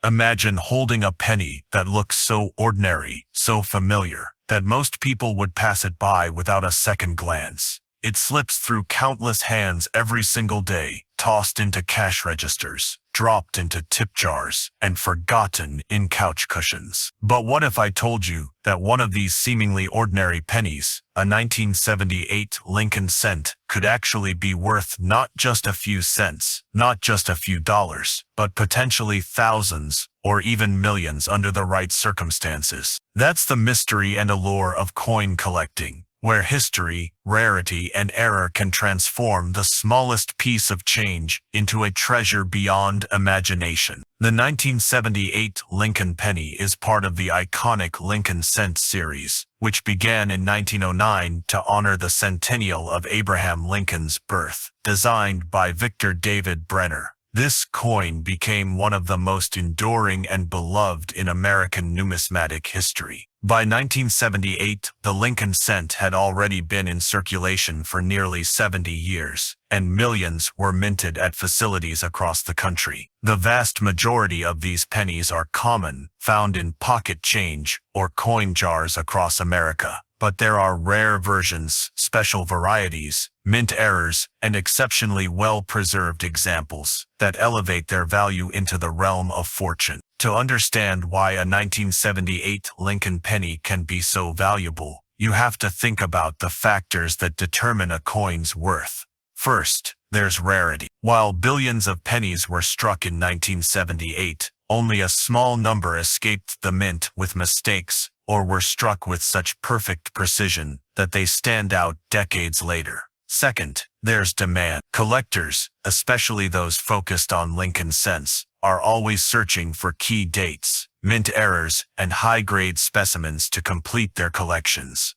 Imagine holding a penny that looks so ordinary, so familiar, that most people would pass it by without a second glance. It slips through countless hands every single day, tossed into cash registers, dropped into tip jars, and forgotten in couch cushions. But what if I told you that one of these seemingly ordinary pennies, a 1978 Lincoln cent, could actually be worth not just a few cents, not just a few dollars, but potentially thousands or even millions under the right circumstances? That's the mystery and allure of coin collecting, where history, rarity, and error can transform the smallest piece of change into a treasure beyond imagination. The 1978 Lincoln penny is part of the iconic Lincoln cent series, which began in 1909 to honor the centennial of Abraham Lincoln's birth. Designed by Victor David Brenner, this coin became one of the most enduring and beloved in American numismatic history. By 1978, the Lincoln cent had already been in circulation for nearly 70 years, and millions were minted at facilities across the country. The vast majority of these pennies are common, found in pocket change or coin jars across America. But there are rare versions, special varieties, mint errors, and exceptionally well-preserved examples that elevate their value into the realm of fortune. To understand why a 1978 Lincoln penny can be so valuable, you have to think about the factors that determine a coin's worth. First, there's rarity. While billions of pennies were struck in 1978, only a small number escaped the mint with mistakes or were struck with such perfect precision that they stand out decades later. Second, there's demand. Collectors, especially those focused on Lincoln cents, are always searching for key dates, mint errors, and high-grade specimens to complete their collections.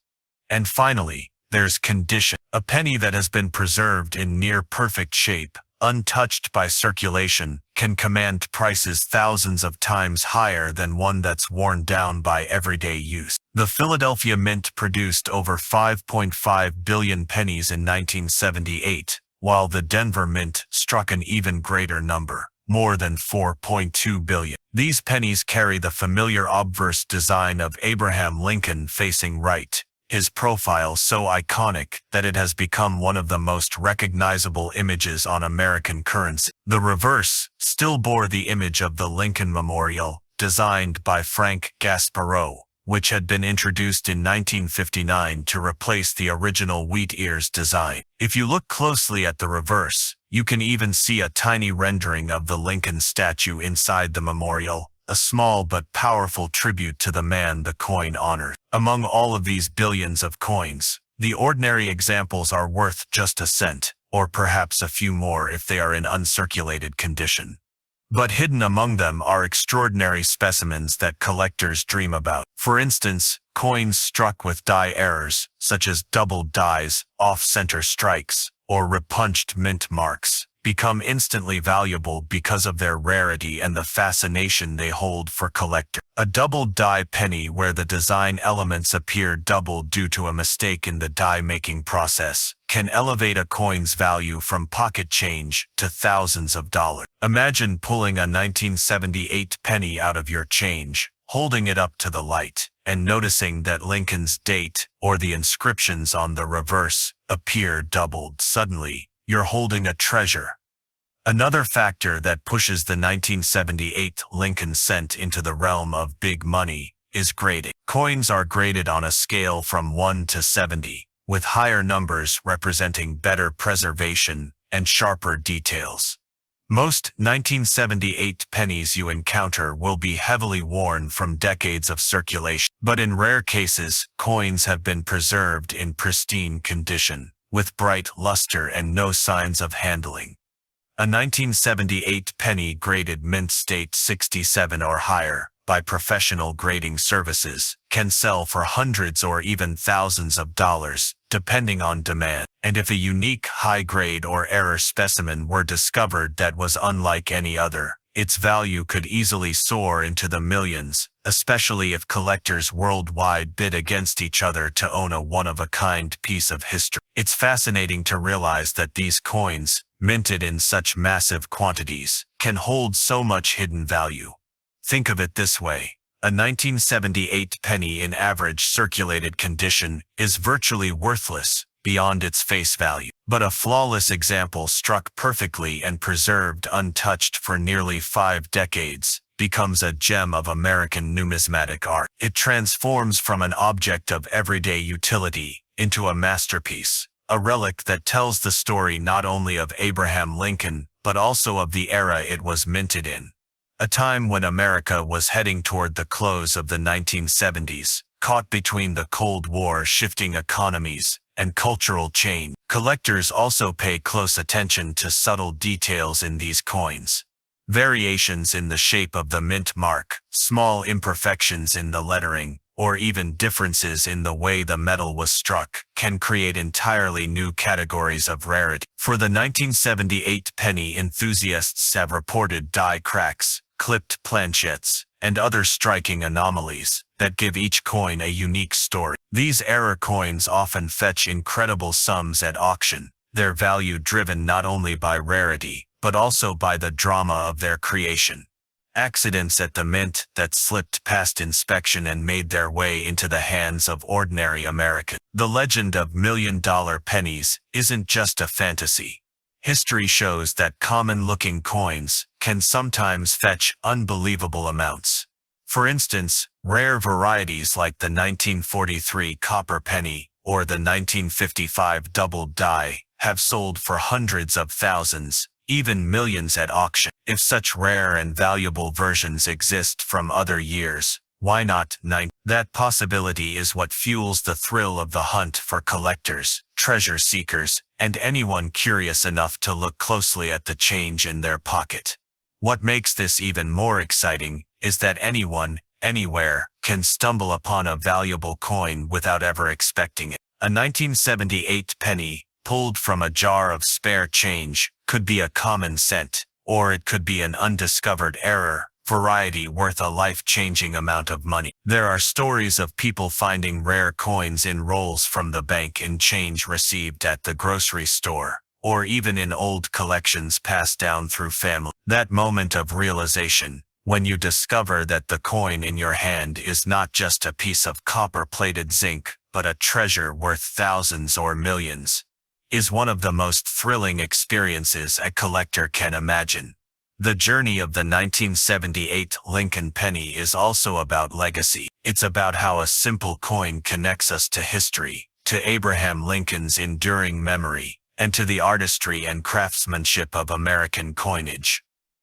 And finally, there's condition. A penny that has been preserved in near-perfect shape, untouched by circulation, can command prices thousands of times higher than one that's worn down by everyday use. The Philadelphia Mint produced over 5.5 billion pennies in 1978, while the Denver Mint struck an even greater number, more than 4.2 billion. These pennies carry the familiar obverse design of Abraham Lincoln facing right, his profile so iconic that it has become one of the most recognizable images on American currency. The reverse still bore the image of the Lincoln Memorial, designed by Frank Gaspareau, which had been introduced in 1959 to replace the original wheat ears design. If you look closely at the reverse, you can even see a tiny rendering of the Lincoln statue inside the memorial, a small but powerful tribute to the man the coin honors. Among all of these billions of coins, the ordinary examples are worth just a cent, or perhaps a few more if they are in uncirculated condition. But hidden among them are extraordinary specimens that collectors dream about. For instance, coins struck with die errors, such as doubled dies, off-center strikes, or repunched mint marks, become instantly valuable because of their rarity and the fascination they hold for collectors. A doubled die penny where the design elements appear doubled due to a mistake in the die-making process can elevate a coin's value from pocket change to thousands of dollars. Imagine pulling a 1978 penny out of your change, holding it up to the light, and noticing that Lincoln's date, or the inscriptions on the reverse, appear doubled. Suddenly, you're holding a treasure. Another factor that pushes the 1978 Lincoln cent into the realm of big money is grading. Coins are graded on a scale from 1 to 70, with higher numbers representing better preservation and sharper details. Most 1978 pennies you encounter will be heavily worn from decades of circulation, but in rare cases, coins have been preserved in pristine condition, with bright luster and no signs of handling. A 1978 penny graded mint state 67 or higher by professional grading services can sell for hundreds or even thousands of dollars, depending on demand. And if a unique high-grade or error specimen were discovered that was unlike any other, its value could easily soar into the millions, especially if collectors worldwide bid against each other to own a one-of-a-kind piece of history. It's fascinating to realize that these coins, minted in such massive quantities, can hold so much hidden value. Think of it this way. A 1978 penny in average circulated condition is virtually worthless beyond its face value. But a flawless example struck perfectly and preserved untouched for nearly 5 decades becomes a gem of American numismatic art. It transforms from an object of everyday utility into a masterpiece, a relic that tells the story not only of Abraham Lincoln, but also of the era it was minted in. A time when America was heading toward the close of the 1970s, caught between the Cold War shifting economies and cultural change. Collectors also pay close attention to subtle details in these coins. Variations in the shape of the mint mark, small imperfections in the lettering, or even differences in the way the metal was struck, can create entirely new categories of rarity. For the 1978 penny, enthusiasts have reported die cracks, clipped planchettes, and other striking anomalies that give each coin a unique story. These error coins often fetch incredible sums at auction, their value driven not only by rarity, but also by the drama of their creation. Accidents at the mint that slipped past inspection and made their way into the hands of ordinary Americans. The legend of million-dollar pennies isn't just a fantasy. History shows that common-looking coins can sometimes fetch unbelievable amounts. For instance, rare varieties like the 1943 copper penny or the 1955 doubled die have sold for hundreds of thousands, even millions at auction. If such rare and valuable versions exist from other years, why not 9? That possibility is what fuels the thrill of the hunt for collectors, treasure seekers, and anyone curious enough to look closely at the change in their pocket. What makes this even more exciting is that anyone, anywhere, can stumble upon a valuable coin without ever expecting it. A 1978 penny, pulled from a jar of spare change, could be a common cent, or it could be an undiscovered error variety worth a life-changing amount of money. There are stories of people finding rare coins in rolls from the bank in change received at the grocery store, or even in old collections passed down through family. That moment of realization, when you discover that the coin in your hand is not just a piece of copper-plated zinc, but a treasure worth thousands or millions, is one of the most thrilling experiences a collector can imagine. The journey of the 1978 Lincoln penny is also about legacy. It's about how a simple coin connects us to history, to Abraham Lincoln's enduring memory, and to the artistry and craftsmanship of American coinage.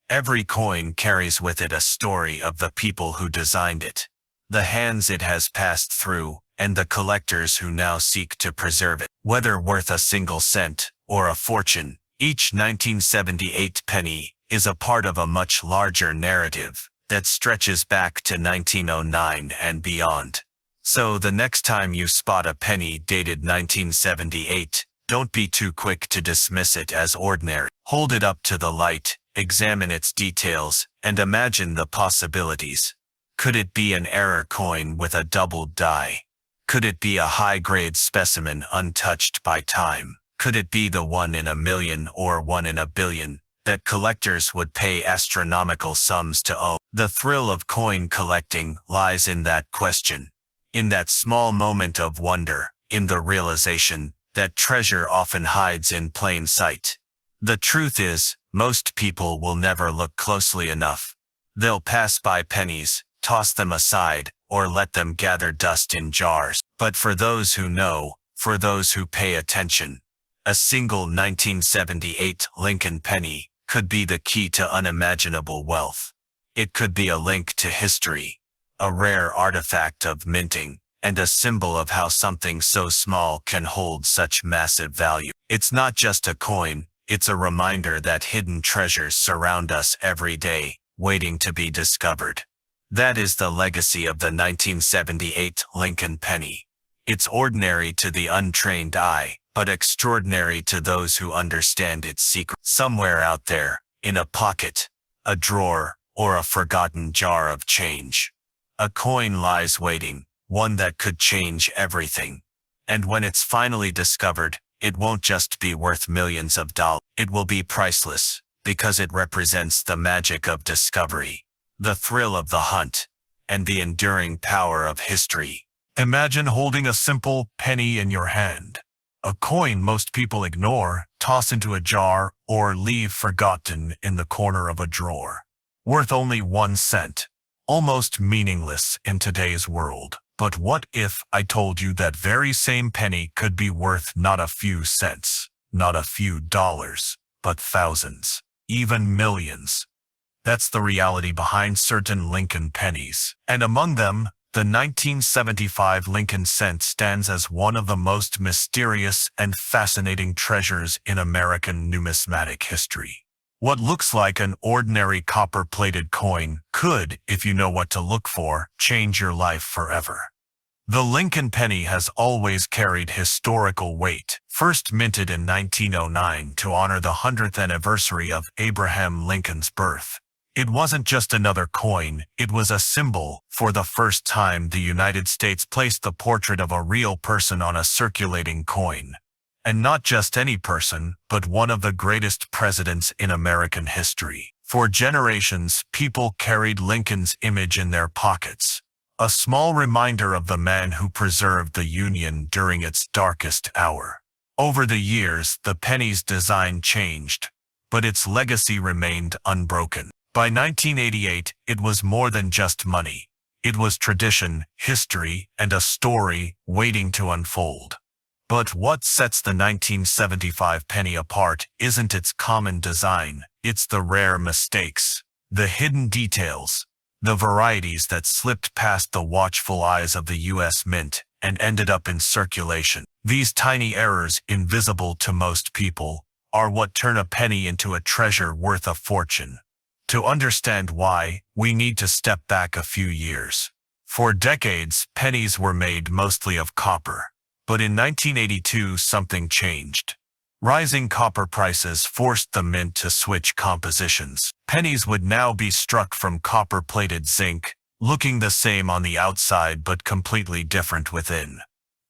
Every coin carries with it a story of the people who designed it, the hands it has passed through, and the collectors who now seek to preserve it. Whether worth a single cent or a fortune, each 1978 penny is a part of a much larger narrative that stretches back to 1909 and beyond. So the next time you spot a penny dated 1978, don't be too quick to dismiss it as ordinary. Hold it up to the light, examine its details, and imagine the possibilities. Could it be an error coin with a doubled die? Could it be a high-grade specimen untouched by time? Could it be the 1 in a million or 1 in a billion that collectors would pay astronomical sums to own? The thrill of coin collecting lies in that question, in that small moment of wonder, in the realization that treasure often hides in plain sight. The truth is, most people will never look closely enough. They'll pass by pennies, toss them aside, or let them gather dust in jars. But for those who know, for those who pay attention, a single 1978 Lincoln penny could be the key to unimaginable wealth. It could be a link to history, a rare artifact of minting, and a symbol of how something so small can hold such massive value. It's not just a coin, it's a reminder that hidden treasures surround us every day, waiting to be discovered. That is the legacy of the 1978 Lincoln penny. It's ordinary to the untrained eye, but extraordinary to those who understand its secret. Somewhere out there, in a pocket, a drawer, or a forgotten jar of change, a coin lies waiting, one that could change everything. And when it's finally discovered, it won't just be worth millions of dollars. It will be priceless, because it represents the magic of discovery, the thrill of the hunt, and the enduring power of history. Imagine holding a simple penny in your hand. A coin most people ignore, toss into a jar, or leave forgotten in the corner of a drawer. Worth only 1 cent. Almost meaningless in today's world. But what if I told you that very same penny could be worth not a few cents, not a few dollars, but thousands, even millions? That's the reality behind certain Lincoln pennies. And among them, the 1975 Lincoln cent stands as one of the most mysterious and fascinating treasures in American numismatic history. What looks like an ordinary copper-plated coin could, if you know what to look for, change your life forever. The Lincoln penny has always carried historical weight. First minted in 1909 to honor the 100th anniversary of Abraham Lincoln's birth, it wasn't just another coin, it was a symbol. For the first time, the United States placed the portrait of a real person on a circulating coin. And not just any person, but one of the greatest presidents in American history. For generations, people carried Lincoln's image in their pockets. A small reminder of the man who preserved the Union during its darkest hour. Over the years, the penny's design changed, but its legacy remained unbroken. By 1988, it was more than just money. It was tradition, history, and a story waiting to unfold. But what sets the 1975 penny apart isn't its common design, it's the rare mistakes, the hidden details, the varieties that slipped past the watchful eyes of the U.S. Mint and ended up in circulation. These tiny errors, invisible to most people, are what turn a penny into a treasure worth a fortune. To understand why, we need to step back a few years. For decades, pennies were made mostly of copper. But in 1982, something changed. Rising copper prices forced the mint to switch compositions. Pennies would now be struck from copper-plated zinc, looking the same on the outside but completely different within.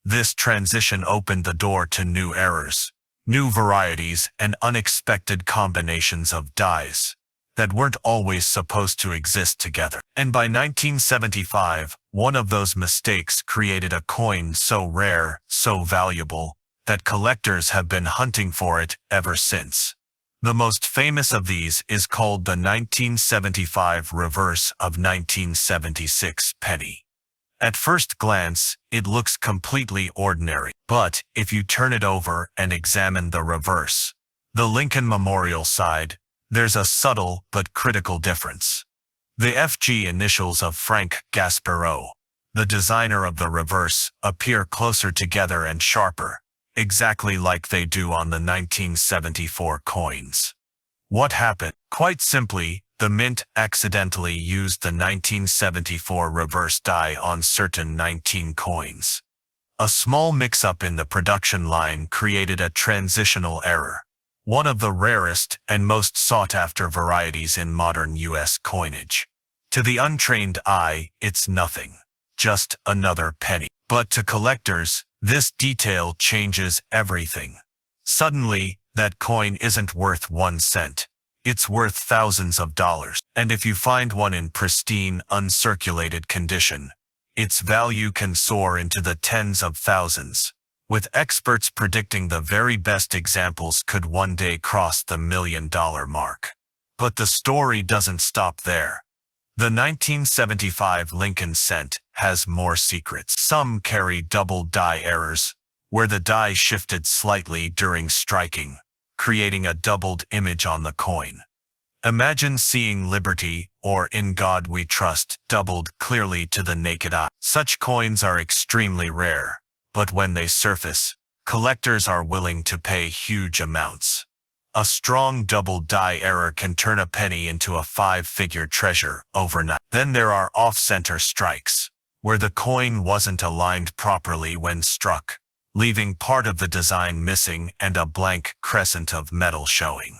This transition opened the door to new errors, new varieties, and unexpected combinations of dyes that weren't always supposed to exist together. And by 1975, one of those mistakes created a coin so rare, so valuable, that collectors have been hunting for it ever since. The most famous of these is called the 1975 reverse of 1976 penny. At first glance, it looks completely ordinary. But if you turn it over and examine the reverse, the Lincoln Memorial side, there's a subtle but critical difference. The FG initials of Frank Gaspereau, the designer of the reverse, appear closer together and sharper, exactly like they do on the 1974 coins. What happened? Quite simply, the mint accidentally used the 1974 reverse die on certain 19 coins. A small mix-up in the production line created a transitional error. One of the rarest and most sought-after varieties in modern U.S. coinage. To the untrained eye, it's nothing. Just another penny. But to collectors, this detail changes everything. Suddenly, that coin isn't worth 1 cent. It's worth thousands of dollars. And if you find one in pristine, uncirculated condition, its value can soar into the tens of thousands, with experts predicting the very best examples could one day cross the $1 million mark. But the story doesn't stop there. The 1975 Lincoln cent has more secrets. Some carry double die errors, where the die shifted slightly during striking, creating a doubled image on the coin. Imagine seeing Liberty, or In God We Trust, doubled clearly to the naked eye. Such coins are extremely rare. But when they surface, collectors are willing to pay huge amounts. A strong double die error can turn a penny into a 5-figure treasure overnight. Then there are off-center strikes, where the coin wasn't aligned properly when struck, leaving part of the design missing and a blank crescent of metal showing.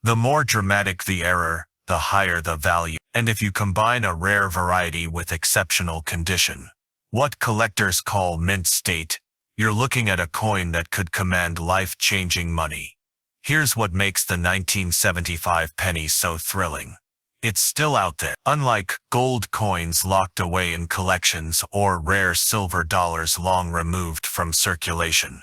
The more dramatic the error, the higher the value. And if you combine a rare variety with exceptional condition, what collectors call mint state, you're looking at a coin that could command life-changing money. Here's what makes the 1975 penny so thrilling. It's still out there. Unlike gold coins locked away in collections or rare silver dollars long removed from circulation,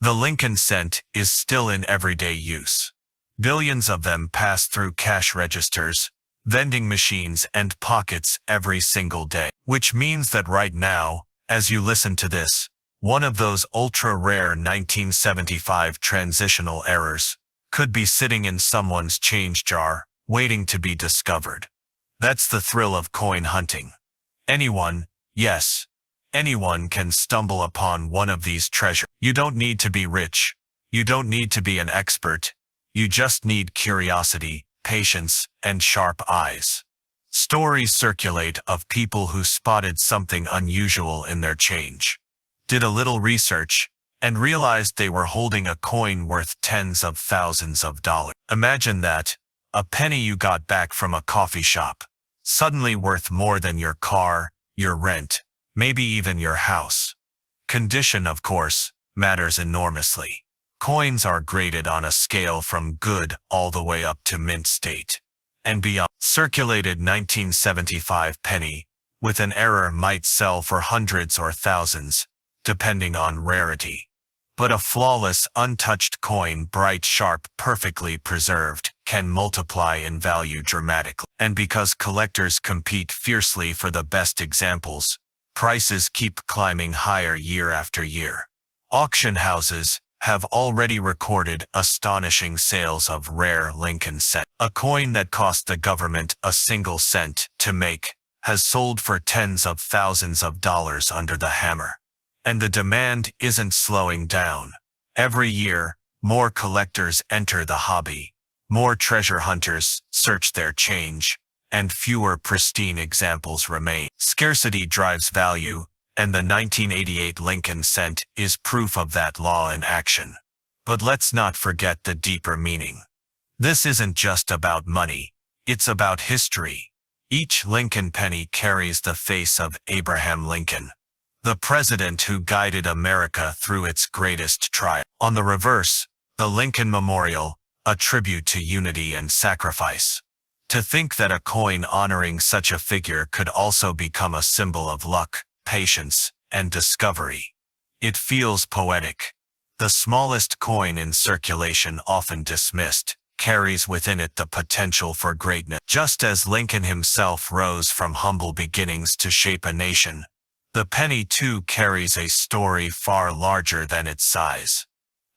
the Lincoln cent is still in everyday use. Billions of them pass through cash registers, vending machines, and pockets every single day. Which means that right now, as you listen to this, one of those ultra-rare 1975 transitional errors could be sitting in someone's change jar, waiting to be discovered. That's the thrill of coin hunting. Anyone, yes, anyone can stumble upon one of these treasures. You don't need to be rich. You don't need to be an expert. You just need curiosity, patience, and sharp eyes. Stories circulate of people who spotted something unusual in their change, did a little research, and realized they were holding a coin worth tens of thousands of dollars. Imagine that, a penny you got back from a coffee shop, suddenly worth more than your car, your rent, maybe even your house. Condition, of course, matters enormously. Coins are graded on a scale from good all the way up to mint state and beyond. Circulated 1975 penny with an error might sell for hundreds or thousands, depending on rarity. But a flawless, untouched coin, bright, sharp, perfectly preserved, can multiply in value dramatically. And because collectors compete fiercely for the best examples, prices keep climbing higher year after year. Auction houses have already recorded astonishing sales of rare Lincoln cent. A coin that cost the government a single cent to make has sold for tens of thousands of dollars under the hammer. And the demand isn't slowing down. Every year, more collectors enter the hobby, more treasure hunters search their change, and fewer pristine examples remain. Scarcity drives value, and the 1988 Lincoln cent is proof of that law in action. But let's not forget the deeper meaning. This isn't just about money, it's about history. Each Lincoln penny carries the face of Abraham Lincoln, the president who guided America through its greatest trial. On the reverse, the Lincoln Memorial, a tribute to unity and sacrifice. To think that a coin honoring such a figure could also become a symbol of luck, patience, and discovery. It feels poetic. The smallest coin in circulation, often dismissed, carries within it the potential for greatness. Just as Lincoln himself rose from humble beginnings to shape a nation, the penny too carries a story far larger than its size.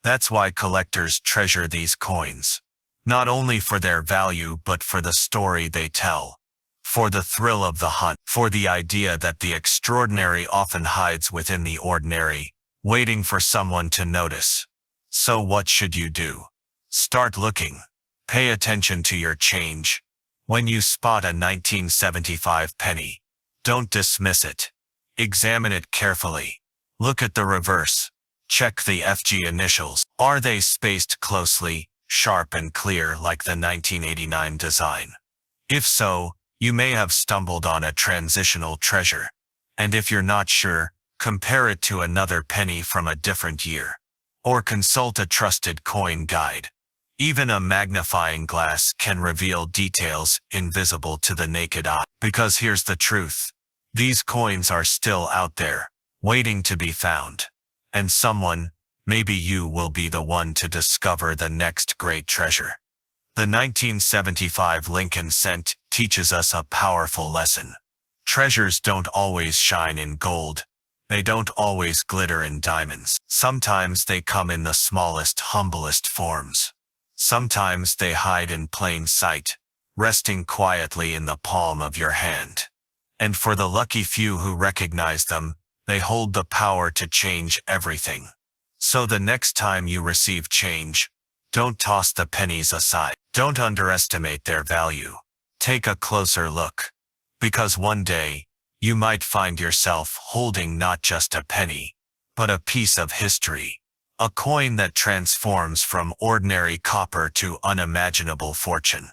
That's why collectors treasure these coins, not only for their value but for the story they tell, for the thrill of the hunt, for the idea that the extraordinary often hides within the ordinary, waiting for someone to notice. So what should you do? Start looking. Pay attention to your change. When you spot a 1975 penny, don't dismiss it. Examine it carefully. Look at the reverse. Check the FG initials. Are they spaced closely, sharp and clear like the 1989 design? If so, you may have stumbled on a transitional treasure. And if you're not sure, compare it to another penny from a different year. Or consult a trusted coin guide. Even a magnifying glass can reveal details invisible to the naked eye. Because here's the truth. These coins are still out there, waiting to be found. And someone, maybe you, will be the one to discover the next great treasure. The 1975 Lincoln cent teaches us a powerful lesson. Treasures don't always shine in gold. They don't always glitter in diamonds. Sometimes they come in the smallest, humblest forms. Sometimes they hide in plain sight, resting quietly in the palm of your hand. And for the lucky few who recognize them, they hold the power to change everything. So the next time you receive change, don't toss the pennies aside. Don't underestimate their value. Take a closer look. Because one day, you might find yourself holding not just a penny, but a piece of history. A coin that transforms from ordinary copper to unimaginable fortune.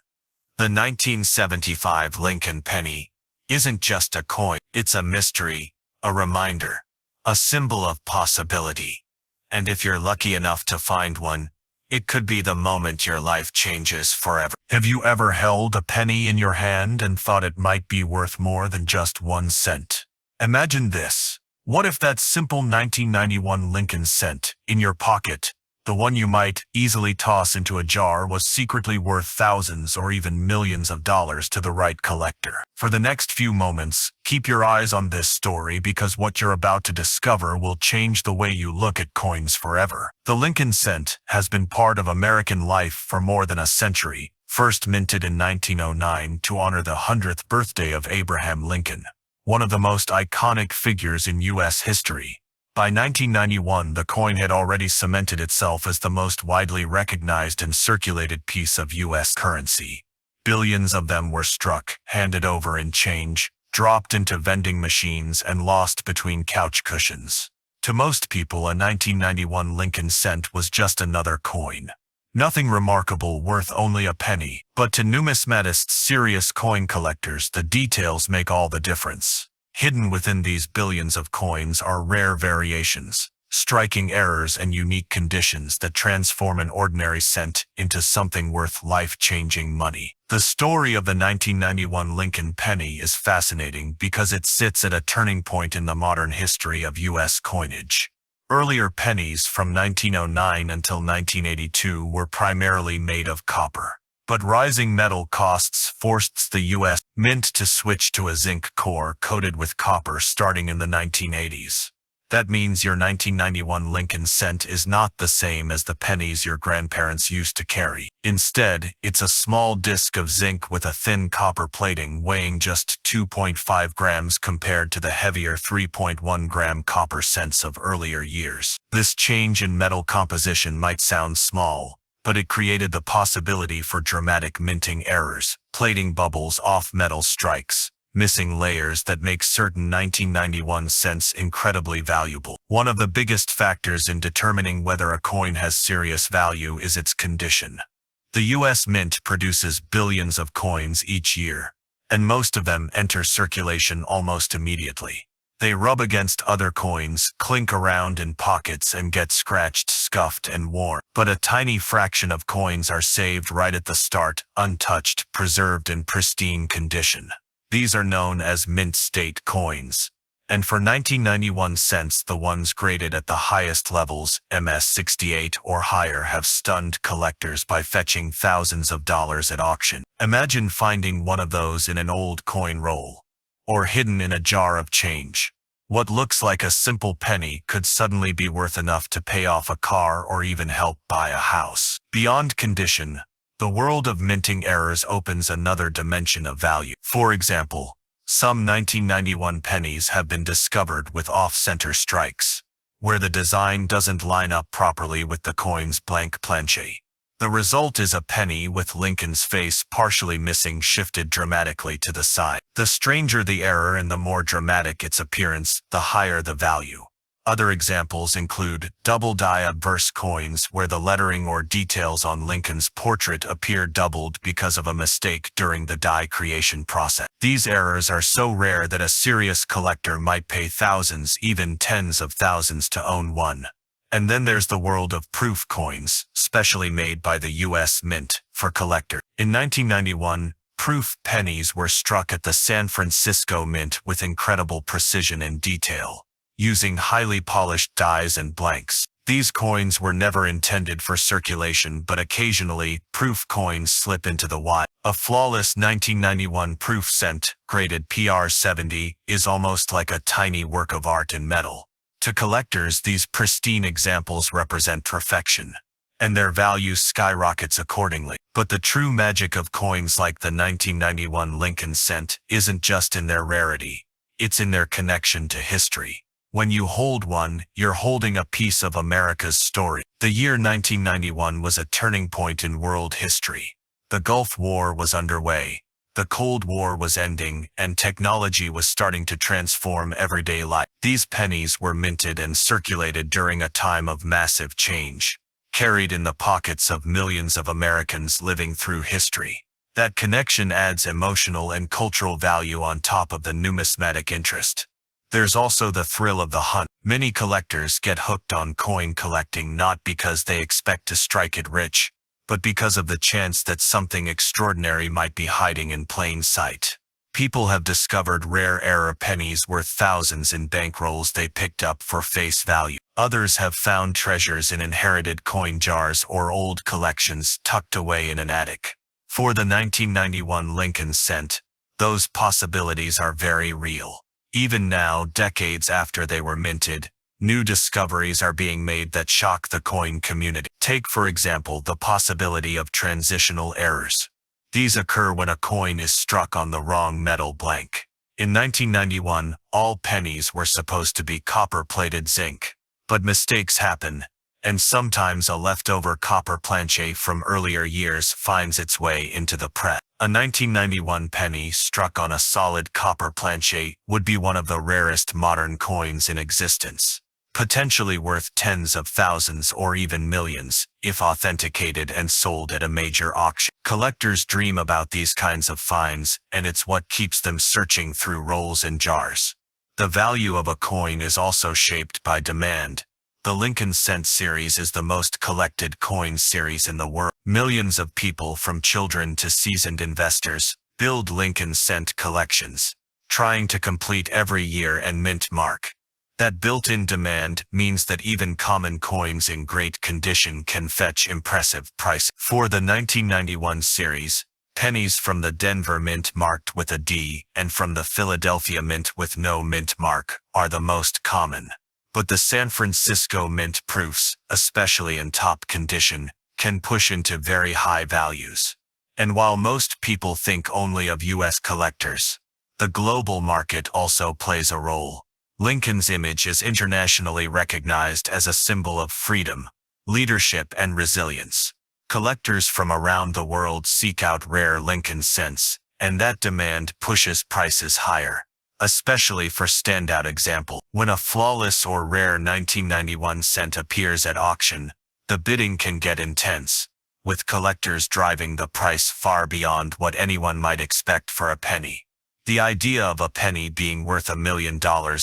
The 1975 Lincoln penny isn't just a coin, it's a mystery, a reminder, a symbol of possibility. And if you're lucky enough to find one, It could be the moment your life changes forever. Have you ever held a penny in your hand and thought it might be worth more than just 1 cent? Imagine this. What if that simple 1991 Lincoln cent in your pocket, the one you might easily toss into a jar, was secretly worth thousands or even millions of dollars to the right collector? For the next few moments, keep your eyes on this story, because what you're about to discover will change the way you look at coins forever. The Lincoln cent has been part of American life for more than a century, first minted in 1909 to honor the 100th birthday of Abraham Lincoln, one of the most iconic figures in U.S. history. By 1991, the coin had already cemented itself as the most widely recognized and circulated piece of U.S. currency. Billions of them were struck, handed over in change, dropped into vending machines, and lost between couch cushions. To most people, a 1991 Lincoln cent was just another coin. Nothing remarkable, worth only a penny. But to numismatists, serious coin collectors, the details make all the difference. Hidden within these billions of coins are rare variations, striking errors, and unique conditions that transform an ordinary cent into something worth life-changing money. The story of the 1991 Lincoln penny is fascinating because it sits at a turning point in the modern history of U.S. coinage. Earlier pennies from 1909 until 1982 were primarily made of copper. But rising metal costs forced the U.S. Mint to switch to a zinc core coated with copper starting in the 1980s. That means your 1991 Lincoln cent is not the same as the pennies your grandparents used to carry. Instead, it's a small disc of zinc with a thin copper plating weighing just 2.5 grams compared to the heavier 3.1 gram copper cents of earlier years. This change in metal composition might sound small, but it created the possibility for dramatic minting errors, plating bubbles off metal strikes, missing layers that make certain 1991 cents incredibly valuable. One of the biggest factors in determining whether a coin has serious value is its condition. The U.S. Mint produces billions of coins each year, and most of them enter circulation almost immediately. They rub against other coins, clink around in pockets, and get scratched, scuffed, and worn. But a tiny fraction of coins are saved right at the start, untouched, preserved in pristine condition. These are known as mint state coins. And for 1991 cents, the ones graded at the highest levels, MS-68 or higher, have stunned collectors by fetching thousands of dollars at auction. Imagine finding one of those in an old coin roll, or hidden in a jar of change. What looks like a simple penny could suddenly be worth enough to pay off a car or even help buy a house. Beyond condition, the world of minting errors opens another dimension of value. For example, some 1991 pennies have been discovered with off-center strikes, where the design doesn't line up properly with the coin's blank planche. The result is a penny with Lincoln's face partially missing, shifted dramatically to the side. The stranger the error and the more dramatic its appearance, the higher the value. Other examples include double-die verse coins, where the lettering or details on Lincoln's portrait appear doubled because of a mistake during the die creation process. These errors are so rare that a serious collector might pay thousands, even tens of thousands, to own one. And then there's the world of proof coins, specially made by the U.S. Mint for collectors. In 1991, proof pennies were struck at the San Francisco Mint with incredible precision and detail, using highly polished dies and blanks. These coins were never intended for circulation, but occasionally, proof coins slip into the wild. A flawless 1991 proof cent, graded PR-70, is almost like a tiny work of art in metal. To collectors, these pristine examples represent perfection, and their value skyrockets accordingly. But the true magic of coins like the 1991 Lincoln cent isn't just in their rarity, it's in their connection to history. When you hold one, you're holding a piece of America's story. The year 1991 was a turning point in world history. The Gulf War was underway. The Cold War was ending, and technology was starting to transform everyday life. These pennies were minted and circulated during a time of massive change, carried in the pockets of millions of Americans living through history. That connection adds emotional and cultural value on top of the numismatic interest. There's also the thrill of the hunt. Many collectors get hooked on coin collecting not because they expect to strike it rich, but because of the chance that something extraordinary might be hiding in plain sight. People have discovered rare era pennies worth thousands in bankrolls they picked up for face value. Others have found treasures in inherited coin jars or old collections tucked away in an attic. For the 1991 Lincoln cent, those possibilities are very real. Even now, decades after they were minted, new discoveries are being made that shock the coin community. Take, for example, the possibility of transitional errors. These occur when a coin is struck on the wrong metal blank. In 1991, all pennies were supposed to be copper-plated zinc. But mistakes happen, and sometimes a leftover copper planche from earlier years finds its way into the press. A 1991 penny struck on a solid copper planche would be one of the rarest modern coins in existence, potentially worth tens of thousands or even millions, if authenticated and sold at a major auction. Collectors dream about these kinds of finds, and it's what keeps them searching through rolls and jars. The value of a coin is also shaped by demand. The Lincoln cent series is the most collected coin series in the world. Millions of people, from children to seasoned investors, build Lincoln cent collections, trying to complete every year and mint mark. That built-in demand means that even common coins in great condition can fetch impressive prices. For the 1991 series, pennies from the Denver mint marked with a D and from the Philadelphia mint with no mint mark are the most common. But the San Francisco mint proofs, especially in top condition, can push into very high values. And while most people think only of U.S. collectors, the global market also plays a role. Lincoln's image is internationally recognized as a symbol of freedom, leadership, and resilience. Collectors from around the world seek out rare Lincoln cents, and that demand pushes prices higher, especially for standout example. When a flawless or rare 1991 cent appears at auction, the bidding can get intense, with collectors driving the price far beyond what anyone might expect for a penny. The idea of a penny being worth $1 million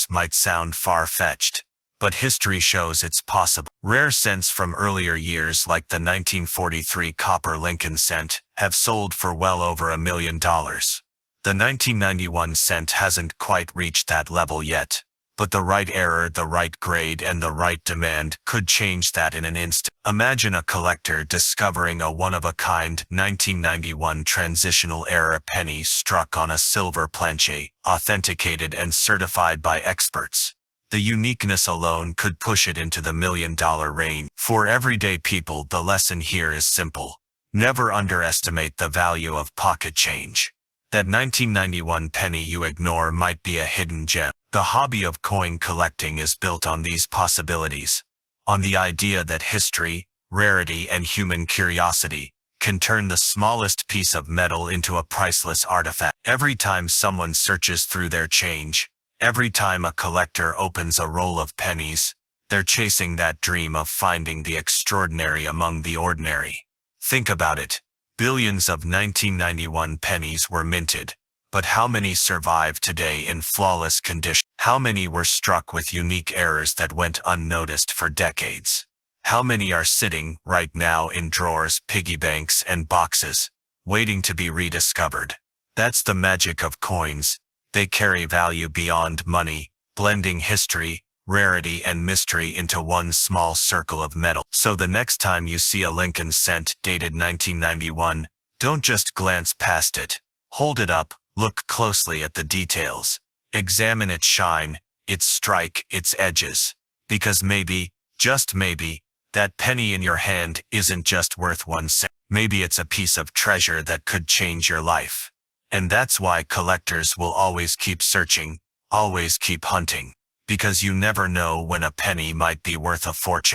might sound far-fetched, but history shows it's possible. Rare cents from earlier years like the 1943 copper Lincoln cent have sold for well over $1 million. The 1991 cent hasn't quite reached that level yet, but the right era, the right grade, and the right demand could change that in an instant. Imagine a collector discovering a one-of-a-kind 1991 transitional era penny struck on a silver planche, authenticated and certified by experts. The uniqueness alone could push it into the $1 million range. For everyday people, the lesson here is simple. Never underestimate the value of pocket change. That 1991 penny you ignore might be a hidden gem. The hobby of coin collecting is built on these possibilities, on the idea that history, rarity, and human curiosity can turn the smallest piece of metal into a priceless artifact. Every time someone searches through their change, every time a collector opens a roll of pennies, they're chasing that dream of finding the extraordinary among the ordinary. Think about it. Billions of 1991 pennies were minted, but how many survive today in flawless condition? How many were struck with unique errors that went unnoticed for decades? How many are sitting right now in drawers, piggy banks, and boxes, waiting to be rediscovered? That's the magic of coins. They carry value beyond money, blending history, rarity, and mystery into one small circle of metal. So the next time you see a Lincoln cent dated 1991, don't just glance past it. Hold it up, look closely at the details. Examine its shine, its strike, its edges. Because maybe, just maybe, that penny in your hand isn't just worth 1 cent. Maybe it's a piece of treasure that could change your life. And that's why collectors will always keep searching, always keep hunting. Because you never know when a penny might be worth a fortune.